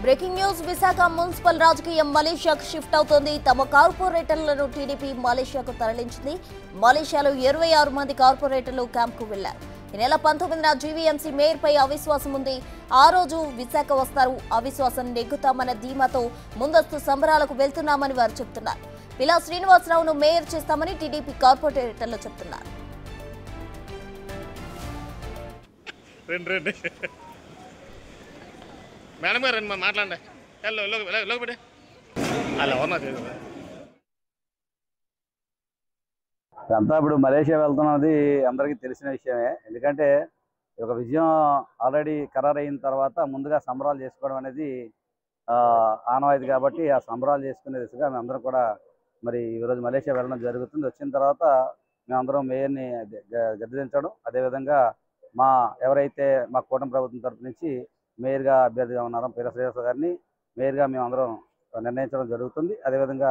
Breaking news Visakha municipal రాజకీయం మలేషియాకు shift అవుతోంది. తమ కార్పొరేటర్లను టీడీపీ మలేషియాకు తరలించింది. మలేషియాలో 26 మంది కార్పొరేటర్లు క్యాంప్కు వెళ్లారు. ఈ నెల 19న జీవీఎంసీ మేయర్పై అవిశ్వాసం ఉంది. ఆ రోజు విశాఖ వస్తారు. అవిశ్వాసం నెగ్గుతామన్న ధీమాతో ముందస్తు సంబరాలకు వెళ్తున్నామని వారు చెబుతున్నారు. పిలా శ్రీనివాసరావును మేయర్ చేస్తామని టీడీపీ కార్పొరేటర్లు చెబుతున్నారు. మేడం గారు రండి మాట్లాడండి. అంతా ఇప్పుడు మలేషియా వెళ్తున్నది అందరికీ తెలిసిన విషయమే. ఎందుకంటే ఒక విజయం ఆల్రెడీ ఖరారైన తర్వాత ముందుగా సంబరాలు చేసుకోవడం అనేది ఆనవాయితీ కాబట్టి ఆ సంబరాలు చేసుకునే దిశగా మేమందరం కూడా మరి ఈరోజు మలేషియా వెళ్ళడం జరుగుతుంది. వచ్చిన తర్వాత మేమందరం మేయర్ని గద్దెదించడం, అదేవిధంగా ఎవరైతే మా కూటమి ప్రభుత్వం తరఫు నుంచి మేయర్గా అభ్యర్థిగా ఉన్నారో పిలా శ్రీనివాసరావు గారిని మేయర్గా మేమందరం నిర్ణయించడం జరుగుతుంది. అదేవిధంగా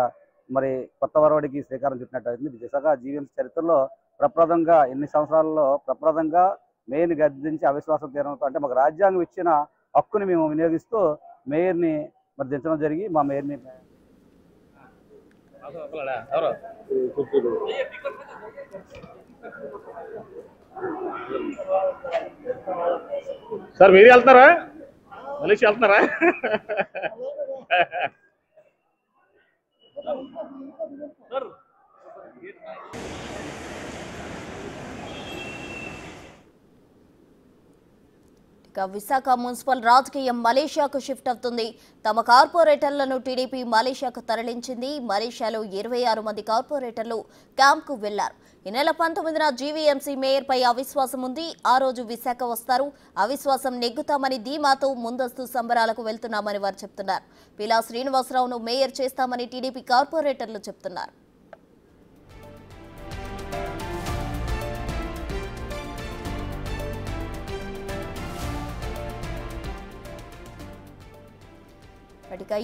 మరి కొత్త వరవడికి శ్రీకారం చుట్టినట్టు విశాఖ జీవీఎంసీ చరిత్రలో ప్రప్రదంగా ఎన్ని సంవత్సరాలలో ప్రప్రదంగా మేయర్ని గద్దించి అవిశ్వాసం తీరంతో అంటే మాకు రాజ్యాంగం ఇచ్చిన హక్కుని మేము వినియోగిస్తూ మేయర్ని మరి దించడం జరిగి మా మేయర్ని సార్ మీరు వెళ్తున్నారా? మలేషియా వెళ్తున్నారా? విశాఖ మున్సిపల్ రాజకీయం మలేషియాకు షిఫ్ట్ అవుతుంది. తమ కార్పొరేటర్లను టీడీపీ మలేషియాకు తరలించింది. మలేషియాలో 26 మంది కార్పొరేటర్లు క్యాంప్కు వెళ్లారు. ఈ నెల 19న జీవీఎంసీ మేయర్పై అవిశ్వాసం ఉంది. ఆ రోజు విశాఖ వస్తారు. అవిశ్వాసం నెగ్గుతామని ధీమాతో ముందస్తు సంబరాలకు వెళ్తున్నామని వారు చెప్తున్నారు. పిలా శ్రీనివాసరావును మేయర్ చేస్తామని టీడీపీ కార్పొరేటర్లు చెప్తున్నారు.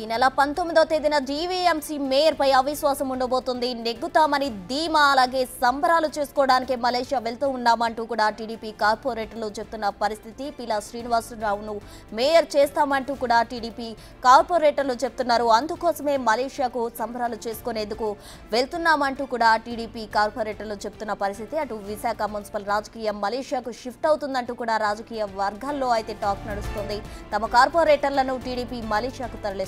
ఈ నెల 19వ తేదీన జీవీఎంసీ మేయర్ పై అవిశ్వాసం ఉండబోతుంది. నెగ్గుతామని ధీమా, అలాగే సంబరాలు చేసుకోవడానికి మలేషియా వెళ్తూ ఉన్నామంటూ కూడా టీడీపీ కార్పొరేటర్లు చెప్తున్న పరిస్థితి. పిలా శ్రీనివాసరావును మేయర్ చేస్తామంటూ కూడా టీడీపీ కార్పొరేటర్లు చెప్తున్నారు. అందుకోసమే మలేషియాకు సంబరాలు చేసుకునేందుకు వెళ్తున్నామంటూ కూడా టీడీపీ కార్పొరేటర్లు చెప్తున్న పరిస్థితి. అటు విశాఖ మున్సిపల్ రాజకీయం మలేషియాకు షిఫ్ట్ అవుతుందంటూ కూడా రాజకీయ వర్గాల్లో అయితే టాక్ నడుస్తుంది. తమ కార్పొరేటర్లను టీడీపీ మలేషియాకు తరలిస్తుంది.